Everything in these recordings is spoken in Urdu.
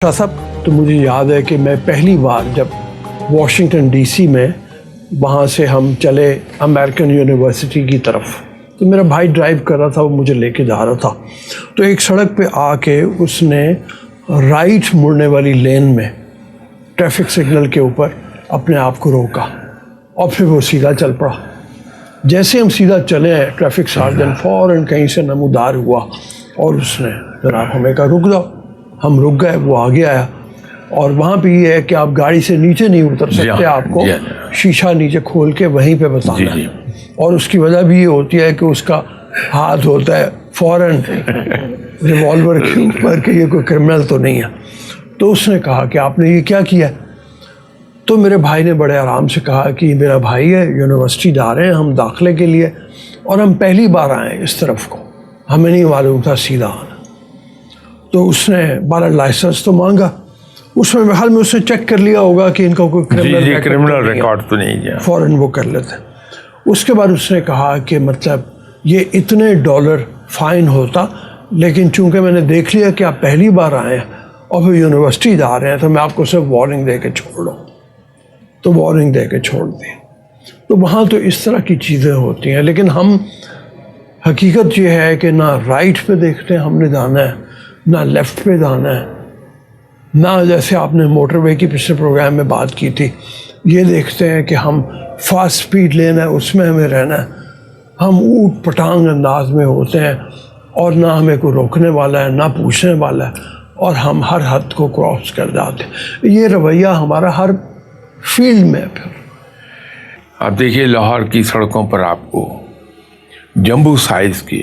شاہ صاحب تو مجھے یاد ہے کہ میں پہلی بار جب واشنگٹن ڈی سی میں وہاں سے ہم چلے امریکن یونیورسٹی کی طرف، تو میرا بھائی ڈرائیو کر رہا تھا، وہ مجھے لے کے جا رہا تھا، تو ایک سڑک پہ آ کے اس نے رائٹ مڑنے والی لین میں ٹریفک سگنل کے اوپر اپنے آپ کو روکا اور پھر وہ سیدھا چل پڑا۔ جیسے ہم سیدھا چلے ہیں ٹریفک سارجن فوراً کہیں سے نمودار ہوا اور اس نے جناب ہمیں کہا رک جاؤ، ہم رک گئے، وہ آگے آیا۔ اور وہاں پہ یہ ہے کہ آپ گاڑی سے نیچے نہیں اتر سکتے، آپ کو شیشہ نیچے کھول کے وہیں پہ بتانا ہے، اور اس کی وجہ بھی یہ ہوتی ہے کہ اس کا ہاتھ ہوتا ہے فوراً ریوالور کے اوپر کہ یہ کوئی کرمنل تو نہیں ہے۔ تو اس نے کہا کہ آپ نے یہ کیا کیا؟ تو میرے بھائی نے بڑے آرام سے کہا کہ میرا بھائی ہے، یونیورسٹی جا رہے ہیں ہم داخلے کے لیے، اور ہم پہلی بار آئے ہیں اس طرف کو، ہمیں نہیں معلوم تھا سیدھا آنا۔ تو اس نے 12 لائسنس تو مانگا، اس میں حال میں اس نے چیک کر لیا ہوگا کہ ان کا کوئی کرمنل ریکارڈ تو نہیں ہے، فوراً وہ کر لیتے۔ اس کے بعد اس نے کہا کہ مطلب یہ اتنے $، فائن ہوتا، لیکن چونکہ میں نے دیکھ لیا کہ آپ پہلی بار آئے ہیں اور پھر یونیورسٹی جا رہے ہیں تو میں آپ کو صرف وارننگ دے کے چھوڑ دوں، تو وارننگ دے کے چھوڑ دیں۔ تو وہاں تو اس طرح کی چیزیں ہوتی ہیں، لیکن ہم حقیقت یہ ہے کہ نہ رائٹ پہ دیکھتے ہیں ہم نے جانا ہے، نہ لیفٹ پہ جانا ہے، نہ جیسے آپ نے موٹر وے کی پچھلے پروگرام میں بات کی تھی، یہ دیکھتے ہیں کہ ہم فاسٹ سپیڈ لینا ہے اس میں ہمیں رہنا ہے، ہم اوٹ پٹانگ انداز میں ہوتے ہیں اور نہ ہمیں کوئی روکنے والا ہے نہ پوچھنے والا ہے، اور ہم ہر حد کو کراس کر جاتے ہیں۔ یہ رویہ ہمارا ہر فیلڈ میں ہے۔ پھر آپ دیکھیے لاہور کی سڑکوں پر آپ کو جمبو سائز کے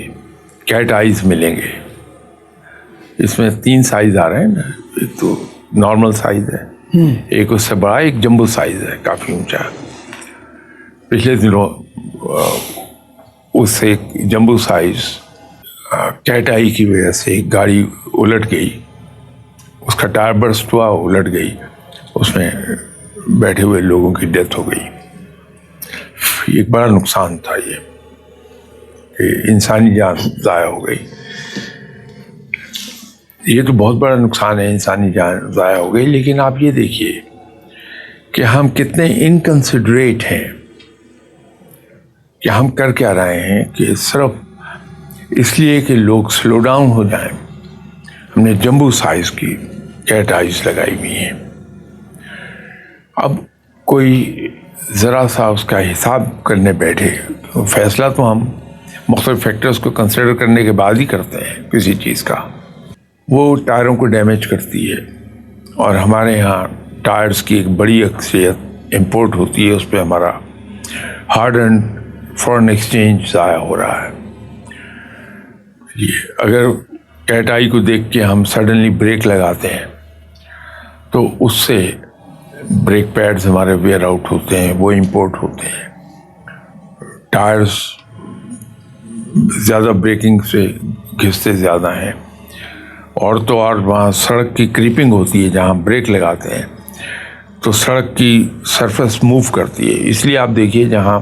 کیٹ آئیز ملیں گے۔ اس میں 3 سائز آ رہے ہیں نا، ایک تو نارمل سائز ہے، ایک اس سے بڑا، ایک جمبو سائز ہے کافی اونچا۔ پچھلے دنوں اس سے ایک جمبو سائز کیٹ آئی کی وجہ سے ایک گاڑی الٹ گئی، اس کا ٹائر برسٹ ہوا، الٹ گئی، اس میں بیٹھے ہوئے لوگوں کی ڈیتھ ہو گئی۔ ایک بڑا نقصان تھا یہ کہ انسانی جان ضائع ہو گئی۔ یہ تو بہت بڑا نقصان ہے، انسانی جان ضائع ہو گئی، لیکن آپ یہ دیکھیے کہ ہم کتنے انکنسیڈریٹ ہیں کہ ہم کر کیا رہے ہیں کہ صرف اس لیے کہ لوگ سلو ڈاؤن ہو جائیں ہم نے جمبو سائز کی کیٹ آئیز لگائی ہوئی ہیں۔ اب کوئی ذرا سا اس کا حساب کرنے بیٹھے، فیصلہ تو ہم مختلف فیکٹرز کو کنسیڈر کرنے کے بعد ہی کرتے ہیں کسی چیز کا، وہ ٹائروں کو ڈیمیج کرتی ہے، اور ہمارے ہاں ٹائرز کی ایک بڑی اکثریت امپورٹ ہوتی ہے، اس پہ ہمارا ہارڈ اینڈ فورن ایکسچینج ضائع ہو رہا ہے۔ اگر کیٹ آئی کو دیکھ کے ہم سڈنلی بریک لگاتے ہیں تو اس سے بریک پیڈز ہمارے ویئر آؤٹ ہوتے ہیں، وہ امپورٹ ہوتے ہیں، ٹائرز زیادہ بریکنگ سے گھستے زیادہ ہیں، اور تو اور وہاں سڑک کی کریپنگ ہوتی ہے، جہاں بریک لگاتے ہیں تو سڑک کی سرفیس موو کرتی ہے۔ اس لیے آپ دیکھیے جہاں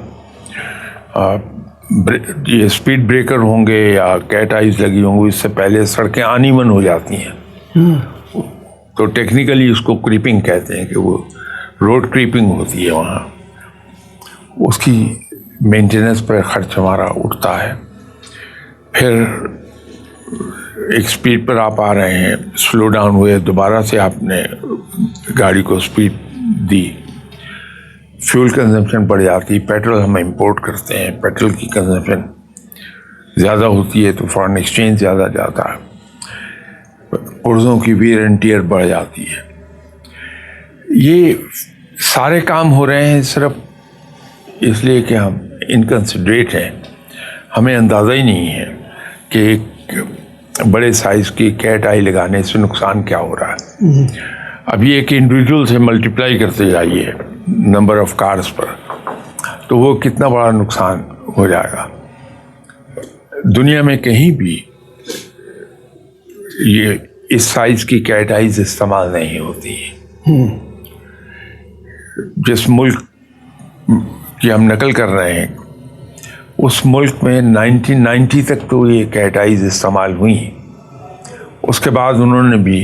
یہ اسپیڈ بریکر ہوں گے یا کیٹ آئیز لگی ہوں گی، اس سے پہلے سڑکیں آن ایون ہو جاتی ہیں، تو ٹیکنیکلی اس کو کریپنگ کہتے ہیں کہ وہ روڈ کریپنگ ہوتی ہے، وہاں اس کی مینٹیننس پر خرچ ہمارا اٹھتا ہے۔ پھر ایک سپیڈ پر آپ آ رہے ہیں، سلو ڈاؤن ہوئے، دوبارہ سے آپ نے گاڑی کو سپیڈ دی، فیول کنزمپشن بڑھ جاتی، پیٹرول ہم امپورٹ کرتے ہیں، پیٹرول کی کنزمپشن زیادہ ہوتی ہے تو فارن ایکسچینج زیادہ جاتا ہے، پرزوں کی ویئر اینڈ ٹیئر بڑھ جاتی ہے۔ یہ سارے کام ہو رہے ہیں صرف اس لیے کہ ہم انکنسیڈریٹ ہیں، ہمیں اندازہ ہی نہیں ہے کہ ایک بڑے سائز کی کیٹ آئی لگانے سے نقصان کیا ہو رہا ہے۔ اب یہ ایک انڈیویجول سے ملٹیپلائی کرتے جائیے نمبر آف کارز پر، تو وہ کتنا بڑا نقصان ہو جائے گا۔ دنیا میں کہیں بھی یہ اس سائز کی کیٹ آئیز استعمال نہیں ہوتی۔ جس ملک کی ہم نقل کر رہے ہیں اس ملک میں 1990 تک تو یہ کیٹ آئیز استعمال ہوئی، اس کے بعد انہوں نے بھی